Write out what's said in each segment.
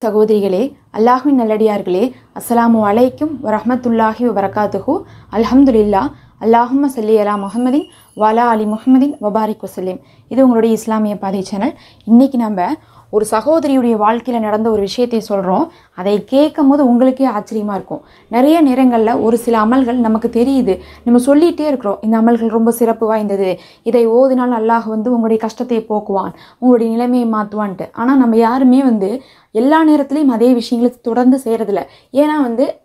சகோதரிகளே, அல்லாஹ்வின் நல்லடியார்களே, அஸ்ஸலாமு அலைக்கும் வரஹ்மத்துல்லாஹி வபரகாத்துஹு. அல்ஹம்துலில்லாஹ். அல்லாஹும்ம ஸல்லி அலா முஹம்மதின் வலா அலி முஹம்மதின் வபாரிக் வஸல்லிம். இது உங்களுடைய இஸ்லாமிய பாதை சேனல். இன்றைக்கி நம்ம ஒரு சகோதரியுடைய வாழ்க்கையில் நடந்த ஒரு விஷயத்தை சொல்கிறோம். அதை கேட்கும் போது உங்களுக்கே ஆச்சரியமாக இருக்கும். நிறைய நேரங்களில் ஒரு சில அமல்கள் நமக்கு தெரியுது, நம்ம சொல்லிகிட்டே இருக்கிறோம், இந்த அமல்கள் ரொம்ப சிறப்பு வாய்ந்தது, இதை ஓதினால் அல்லாஹ் உங்களுடைய கஷ்டத்தை போக்குவான், உங்களுடைய நிலைமையை மாற்றுவான்ட்டு. ஆனால் நம்ம யாருமே எல்லா நேரத்துலையும் அதே விஷயங்களை தொடர்ந்து செய்கிறதில்ல. ஏன்னா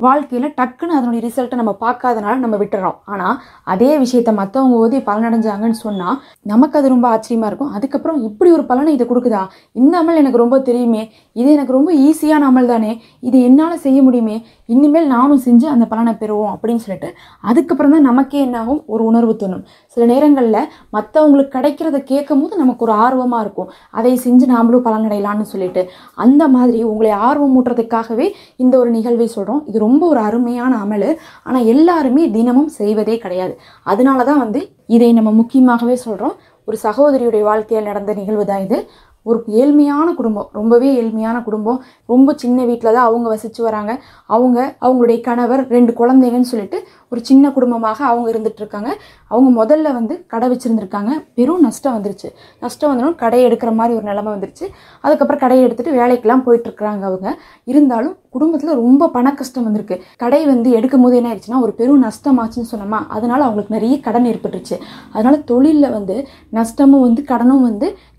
வாழ்க்கையில் டக்குன்னு அதனுடைய ரிசல்ட்டை நம்ம பார்க்காதனால நம்ம விட்டுறோம். ஆனால் அதே விஷயத்த மற்றவங்க ஓதி பலனடைஞ்சாங்கன்னு சொன்னால் நமக்கு அது ரொம்ப ஆச்சரியமாக இருக்கும். அதுக்கப்புறம் இப்படி ஒரு பலனை இதை கொடுக்குதா, இந்த அமல் எனக்கு ரொம்ப தெரியுமே, இது எனக்கு ரொம்ப ஈஸியான அமல் தானே, இது என்னால் செய்ய முடியுமே, இனிமேல் நானும் செஞ்சு அந்த பலனை பெறுவோம் அப்படின்னு சொல்லிட்டு அதுக்கப்புறம் தான் நமக்கே என்னாகும், ஒரு உணர்வு தோணும். சில நேரங்களில் மற்றவங்களுக்கு கிடைக்கிறத கேட்கும் போது நமக்கு ஒரு ஆர்வமாக இருக்கும், அதை செஞ்சு நாமளும் பலனடையலான்னு சொல்லிட்டு. அந்த மாதிரி உங்களை ஆர்வம் ஊட்டுறதுக்காகவே இந்த ஒரு நிகழ்வை சொல்கிறோம். இது ரொம்ப ஒரு அருமையான அமல். ஆனால் எல்லாருமே தினமும் செய்வதே கிடையாது. அதனால தான் இதை நம்ம முக்கியமாகவே சொல்கிறோம். ஒரு சகோதரியுடைய வாழ்க்கையில் நடந்த நிகழ்வு தான் இது. ஒரு ஏழ்மையான குடும்பம், ரொம்பவே ஏழ்மையான குடும்பம். ரொம்ப சின்ன வீட்டில் தான் அவங்க வசித்து வராங்க. அவங்களுடைய கணவர் 2 குழந்தைங்கன்னு சொல்லிட்டு ஒரு சின்ன குடும்பமாக அவங்க இருந்துகிட்ருக்காங்க. அவங்க முதல்ல கடை வச்சுருந்துருக்காங்க. பெரும் நஷ்டம் வந்துருச்சு. நஷ்டம் வந்தாலும் கடையை எடுக்கிற மாதிரி ஒரு நிலைமை வந்துருச்சு. அதுக்கப்புறம் கடையை எடுத்துகிட்டு வேலைக்கெல்லாம் போயிட்டுருக்குறாங்க அவங்க. இருந்தாலும் குடும்பத்தில் ரொம்ப பண கஷ்டம் வந்திருக்கு. கடை எடுக்கும் போது என்ன ஆயிடுச்சுன்னா ஒரு பெரும் நஷ்டமாச்சுன்னு சொன்னோமா, அதனால அவங்களுக்கு நிறைய கடன் ஏற்பட்டுருச்சு. அதனால தொழிலில் நஷ்டமும் கடனும்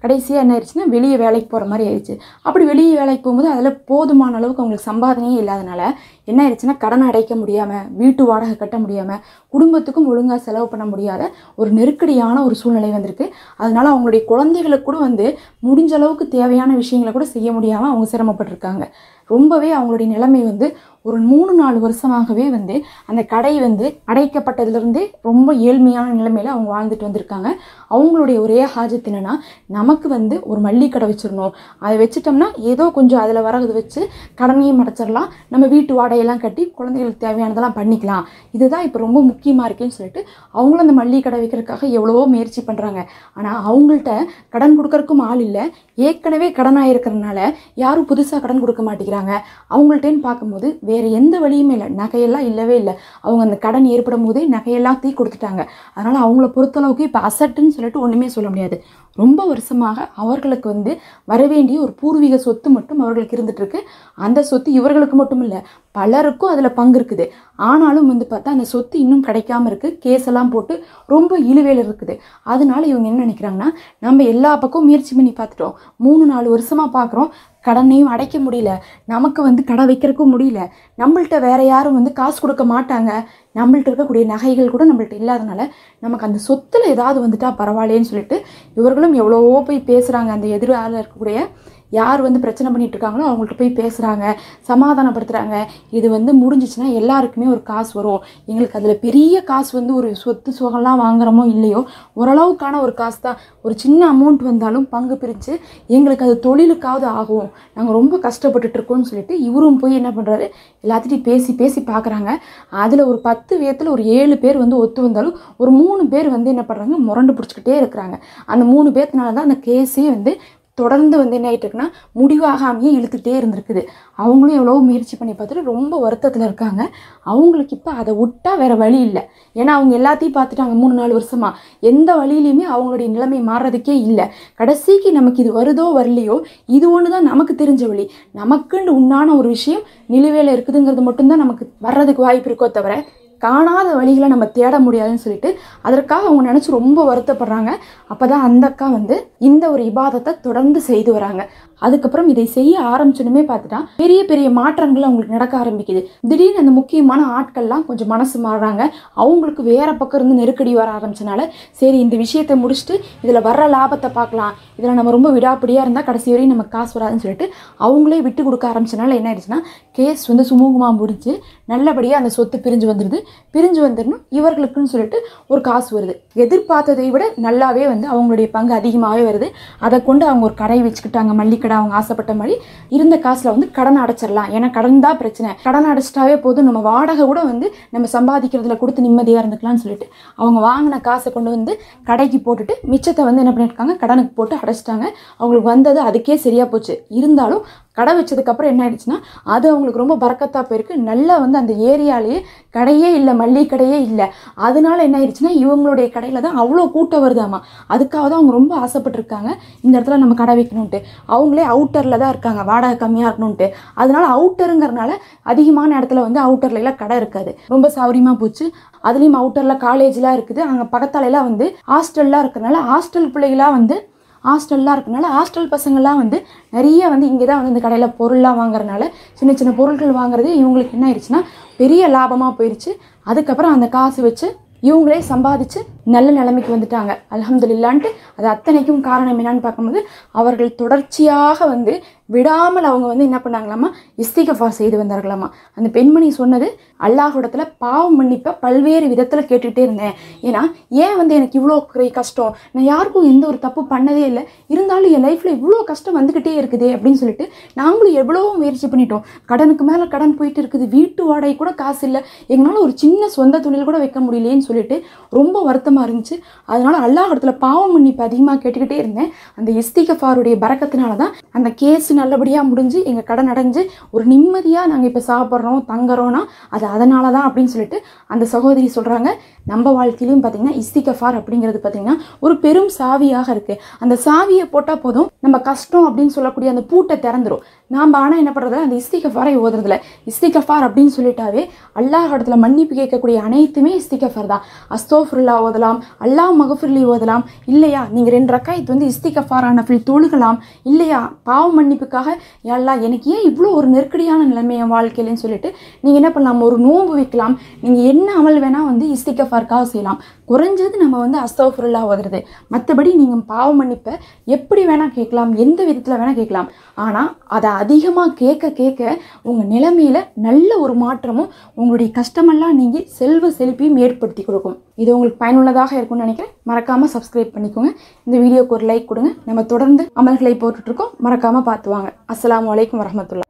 கடைசியாக என்ன ஆயிடுச்சுன்னா வெளியே வேலைக்கு போகிற மாதிரி ஆயிடுச்சு. அப்படி வெளியே வேலைக்கு போகும்போது அதில் போதுமான அளவுக்கு அவங்களுக்கு சம்பாதனையே இல்லாதனால என்ன ஆயிடுச்சுன்னா கடனை அடைக்க முடியாமல், வீட்டு வாடகை கட்ட முடியாமல், குடும்பத்துக்கும் ஒழுங்காக செலவு பண்ண முடியாத ஒரு நெருக்கடியான ஒரு சூழ்நிலை வந்திருக்கு. அதனால அவங்களுடைய குழந்தைகளுக்கு கூட முடிஞ்ச அளவுக்கு தேவையான விஷயங்களை கூட செய்ய முடியாமல் அவங்க சிரமப்பட்டிருக்காங்க. ரொம்பவே அவங்களுடைய நிலைமை ஒரு 3-4 வருஷமாகவே அந்த கடை அடைக்கப்பட்டதுலேருந்தே ரொம்ப ஏழ்மையான நிலைமையில் அவங்க வாழ்ந்துட்டு வந்திருக்காங்க. அவங்களுடைய ஒரே ஹாஜத் என்னென்னா, நமக்கு ஒரு மல்லிகை கடை வச்சிடணும், அதை வச்சுட்டோம்னா ஏதோ கொஞ்சம் அதில் வரது வச்சு கடனையும் அடைச்சிடலாம், நம்ம வீட்டு வாடகையெல்லாம் கட்டி குழந்தைகளுக்கு தேவையானதெல்லாம் பண்ணிக்கலாம், இதுதான் இப்போ ரொம்ப முக்கியமாக இருக்குன்னு சொல்லிட்டு அவங்களும் அந்த மல்லிகை கடை வைக்கிறதுக்காக எவ்வளவோ முயற்சி பண்ணுறாங்க. ஆனால் அவங்கள்ட்ட கடன் கொடுக்கறதுக்கும் ஆள் இல்லை. ஏற்கனவே கடனாக இருக்கிறதுனால யாரும் புதுசாக கடன் கொடுக்க மாட்டேங்கிறாங்க. அவங்கள்ட்டேன்னு பார்க்கும்போது வேறு எந்த வழியுமே இல்லை, நகையெல்லாம் இல்லவே இல்லை. அவங்க அந்த கடன் ஏற்படும் போதே நகையெல்லாம் கொடுத்துட்டாங்க. அதனால் அவங்கள பொறுத்தளவுக்கு இப்போ அசட்டுன்னு சொல்லிட்டு ஒன்றுமே சொல்ல முடியாது. ரொம்ப வருஷமாக அவர்களுக்கு வரவேண்டிய ஒரு பூர்வீக சொத்து மட்டும் அவர்களுக்கு இருந்துகிட்ருக்கு. அந்த சொத்து இவர்களுக்கு மட்டும் இல்லை, பலருக்கும் அதில் பங்கு இருக்குது. ஆனாலும் பார்த்தா அந்த சொத்து இன்னும் கிடைக்காம இருக்குது. கேஸெல்லாம் போட்டு ரொம்ப இழுவேல் இருக்குது. அதனால இவங்க என்ன நினைக்கிறாங்கன்னா, நம்ம எல்லா பக்கமும் முயற்சி பண்ணி பார்த்துட்டோம், 3-4 வருஷமாக பார்க்குறோம், கடனையும் அடைக்க முடியல, நமக்கு கடை வைக்கிறதுக்கும் முடியல, நம்மள்ட்ட வேற யாரும் காசு கொடுக்க மாட்டாங்க, நம்மள்ட்ட இருக்கக்கூடிய நகைகள் கூட நம்மள்ட்ட இல்லாதனால நமக்கு அந்த சொத்தில் ஏதாவது வந்துட்டா பரவாயில்லைன்னு சொல்லிட்டு இவர்களும் எவ்வளவோ போய் பேசுகிறாங்க. அந்த எதிரால் இருக்கக்கூடிய யார் பிரச்சனை பண்ணிட்டு இருக்காங்களோ அவங்கள்ட்ட போய் பேசுகிறாங்க, சமாதானப்படுத்துகிறாங்க. இது முடிஞ்சிச்சுன்னா எல்லாருக்குமே ஒரு காசு வரும், எங்களுக்கு அதில் பெரிய காசு ஒரு சொத்து சுகம்லாம் வாங்குறோமோ இல்லையோ ஓரளவுக்கான ஒரு காசு தான், ஒரு சின்ன அமௌண்ட் வந்தாலும் பங்கு பிரித்து எங்களுக்கு அது தொழிலுக்காவது ஆகும், நாங்கள் ரொம்ப கஷ்டப்பட்டுட்டு இருக்கோம்னு சொல்லிட்டு இவரும் போய் என்ன பண்ணுறாரு, எல்லாத்திட்டையும் பேசி பேசி பார்க்குறாங்க. அதில் ஒரு 10 பேர்த்தில் ஒரு 7 பேர் ஒத்து வந்தாலும் ஒரு 3 பேர் என்ன பண்ணுறாங்க, முரண்டு பிடிச்சிக்கிட்டே இருக்கிறாங்க. அந்த 3 பேர்த்தினால தான் அந்த கேஸே தொடர்ந்து என்ன ஆகிட்டு இருக்குன்னா முடிவாகாமையே இழுத்துக்கிட்டே இருந்திருக்குது. அவங்களும் எவ்வளோ முயற்சி பண்ணி பார்த்துட்டு ரொம்ப வருத்தத்தில் இருக்காங்க. அவங்களுக்கு இப்போ அதை விட்டால் வேறு வழி இல்லை. ஏன்னா அவங்க எல்லாத்தையும் பார்த்துட்டாங்க 3-4 வருஷமாக, எந்த வழியிலையுமே அவங்களுடைய நிலைமை மாறுறதுக்கே இல்லை. கடைசிக்கு நமக்கு இது வருதோ வரலையோ, இது ஒன்று தான் நமக்கு தெரிஞ்ச வழி, நமக்குன்னு உண்டான ஒரு விஷயம் நிலுவையில் இருக்குதுங்கிறது மட்டும்தான் நமக்கு வர்றதுக்கு வாய்ப்பு இருக்கோ தவிர காணாத வழிகளை நம்ம தேட முடியாதுன்னு சொல்லிட்டு அதற்காக அவங்க நினச்சி ரொம்ப வருத்தப்படுறாங்க. அப்போ தான் அந்த அக்கா இந்த ஒரு இபாதத்தை தொடர்ந்து செய்து வராங்க. அதுக்கப்புறம் இதை செய்ய ஆரம்பிச்சோன்னுமே பார்த்துட்டா பெரிய பெரிய மாற்றங்கள் அவங்களுக்கு நடக்க ஆரம்பிக்குது. திடீர்னு அந்த முக்கியமான ஆட்கள்லாம் கொஞ்சம் மனசு மாறுறாங்க. அவங்களுக்கு வேற பக்கம் இருந்து நெருக்கடி வர ஆரம்பிச்சனால சரி இந்த விஷயத்தை முடிச்சுட்டு இதில் வர்ற லாபத்தை பார்க்கலாம், இதில் நம்ம ரொம்ப விடாப்பிடியாக இருந்தால் கடைசி வரையும் நமக்கு காசு வராதுன்னு சொல்லிட்டு அவங்களே விட்டு கொடுக்க ஆரம்பிச்சனால என்ன ஆயிடுச்சுன்னா கேஸ் சுமூகமாக முடிஞ்சு நல்லபடியாக அந்த சொத்து பிரிஞ்சு வந்துடணும் இவர்களுக்குன்னு சொல்லிட்டு ஒரு காசு வருது. எதிர்பார்த்ததை விட நல்லாவே அவங்களுடைய பங்கு அதிகமாகவே வருது. அதை கொண்டு அவங்க ஒரு கடை வச்சுக்கிட்டாங்க, மல்லிகை கடை. அவங்க ஆசைப்பட்ட மாதிரி இருந்த காசில் கடனை அடைச்சிடலாம், ஏன்னா கடன் தான் பிரச்சனை, கடன் அடைச்சிட்டாவே போதும், நம்ம வாடகை கூட நம்ம சம்பாதிக்கிறதுல கொடுத்து நிம்மதியாக இருந்துக்கலாம்னு சொல்லிட்டு அவங்க வாங்கின காசை கொண்டு கடைக்கு போட்டுட்டு மிச்சத்தை என்ன பண்ணியிருக்காங்க, கடனுக்கு போட்டு அடைச்சிட்டாங்க. அவங்களுக்கு வந்தது அதுக்கே சரியாக போச்சு. இருந்தாலும் கடை வச்சதுக்கப்புறம் என்ன ஆயிடுச்சுன்னா அது அவங்களுக்கு ரொம்ப பறக்கத்தாக போயிருக்கு. நல்லா வந்து அந்த ஏரியாலேயே கடையே இல்லை, மல்லிகை கடையே இல்லை. அதனால என்ன ஆயிடுச்சுன்னா இவங்களுடைய கடையில் தான் அவ்வளோ கூட்டம் வருதாமா. அதுக்காக தான் அவங்க ரொம்ப ஆசைப்பட்டிருக்காங்க இந்த இடத்துல நம்ம கடை வைக்கணுன்ட்டு. அவங்களே அவுட்டரில் தான் இருக்காங்க, வாடகை கம்மியாக இருக்கணுன்ட்டு. அதனால அவுட்டருங்கிறனால அதிகமான இடத்துல வந்து அவுட்டர்லாம் கடை இருக்காது, ரொம்ப சௌரியமாக போச்சு. அதுலேயும் அவுட்டரில் காலேஜ்லாம் இருக்குது, அங்கே பக்கத்தாலெல்லாம் வந்து ஹாஸ்டல்லாம் இருக்கிறனால ஹாஸ்டல் பிள்ளைகளாக வந்து ஹாஸ்டல் பசங்கள்லாம் வந்து நிறைய வந்து இங்கே தான் வந்து இந்த கடையில் பொருள்லாம் வாங்குறதுனால சின்ன சின்ன பொருட்கள் வாங்குறது இவங்களுக்கு என்ன ஆயிடுச்சுன்னா பெரிய லாபமாக போயிடுச்சு. அதுக்கப்புறம் அந்த காசு வச்சு இவங்களே சம்பாதிச்சு நல்ல நிலைமைக்கு வந்துட்டாங்க அல்ஹம்துலில்லாஹ்ன்ட்டு. அது அத்தனைக்கும் காரணம் என்னன்னு பார்க்கும்போது அவர்கள் தொடர்ச்சியாக வந்து விடாமல் அவங்க வந்து என்ன பண்ணாங்களாமா, இஸ்திகஃபார் செய்து வந்தார்களாமா. அந்த பெண்மணி சொன்னது, அல்லாஹ்விடத்துல பாவம் மன்னிப்பை பல்வேறு விதத்தில் கேட்டுகிட்டே இருந்தேன். ஏன்னா ஏன் வந்து எனக்கு இவ்வளோ கஷ்டம், நான் யாருக்கும் எந்த ஒரு தப்பு பண்ணதே இல்லை, இருந்தாலும் என் லைஃப்பில் இவ்வளோ கஷ்டம் வந்துக்கிட்டே இருக்குது அப்படின்னு சொல்லிட்டு நாங்களும் எவ்வளோ முயற்சி பண்ணிட்டோம். கடனுக்கு மேலே கடன் போயிட்டு இருக்குது, வீட்டு வாடகை கூட காசு இல்லை, எங்களால் ஒரு சின்ன சொந்த தொழில் கூட வைக்க முடியலேன்னு சொல்லிட்டு ரொம்ப வருத்தமாக இருந்துச்சு. அதனால அல்லாஹ்விடத்துல பாவம் மன்னிப்பு அதிகமாக கேட்டுக்கிட்டே இருந்தேன். அந்த இஸ்திகஃபாருடைய பரக்கத்தினால தான் அந்த கேஸ் நல்லபடியாக முடிஞ்சு எங்கள் கடன் அடைஞ்சு ஒரு நிம்மதியாக நாங்கள் இப்போ சாப்பிட்றோம் தங்குறோன்னா அது அதனால தான் அப்படின்னு சொல்லிட்டு அந்த சகோதரி சொல்கிறாங்க. நம்ம வாழ்க்கையிலையும் பார்த்திங்கன்னா இஸ்திகஃபார் அப்படிங்கிறது பார்த்திங்கன்னா ஒரு பெரும் சாவியாக இருக்குது. அந்த சாவியை போட்டால் போதும் நம்ம கஷ்டம் அப்படின்னு சொல்லக்கூடிய அந்த பூட்டை திறந்துடும். நாம் ஆனால் என்ன பண்ணுறது, அந்த இஸ்திகஃபாரை ஓதுறதில்ல. இஸ்திகஃபார் அப்படின்னு சொல்லிட்டாவே அல்லாஹ் இடத்துல மன்னிப்பு கேட்கக்கூடிய அனைத்துமே இஸ்திகஃபார் தான். அஸ்தோஃபிருல்லா ஓதலாம், அல்லாஹ் மகஃபிர்லி ஓதலாம், இல்லையா நீங்கள் 2 ரக்காயத்து வந்து இஸ்திகஃபார் நஃபில் தொழுகலாம், இல்லையா பாவ மன்னிப்புக்காக அல்லாஹ் எனக்கு ஏன் இவ்வளோ ஒரு நெருக்கடியான நிலைமை என் வாழ்க்கையிலன்னு சொல்லிட்டு நீங்கள் என்ன பண்ணலாம், ஒரு நோன்பு வைக்கலாம், நீங்கள் என்ன அமல் வேணால் வந்து இஸ்திகஃபாருக்காக செய்யலாம். குறைஞ்சது நம்ம வந்து அஸ்தோஃபிருல்லா ஓதுறது. மற்றபடி நீங்கள் பாவ மன்னிப்பை எப்படி வேணால் கேட்கலாம், எந்த விதத்தில் வேணால் கேட்கலாம். ஆனால் அதை அதிகமாக கேட்க கேட்க உங்கள் நிலைமையில் நல்ல ஒரு மாற்றமும் உங்களுடைய கஷ்டமெல்லாம் நீங்கி செல்வ செழிப்பையும் ஏற்படுத்தி கொடுக்கும். இது உங்களுக்கு பயனுள்ளதாக இருக்கும்னு நினைக்கிறேன். மறக்காமல் சப்ஸ்கிரைப் பண்ணிக்கோங்க. இந்த வீடியோக்கு ஒரு லைக் கொடுங்க. நம்ம தொடர்ந்து அமல்களை போட்டுட்ருக்கோம், மறக்காமல் பார்த்து வாங்க. அஸ்ஸலாமு அலைக்கும் வரஹ்மத்துல்லாஹ்.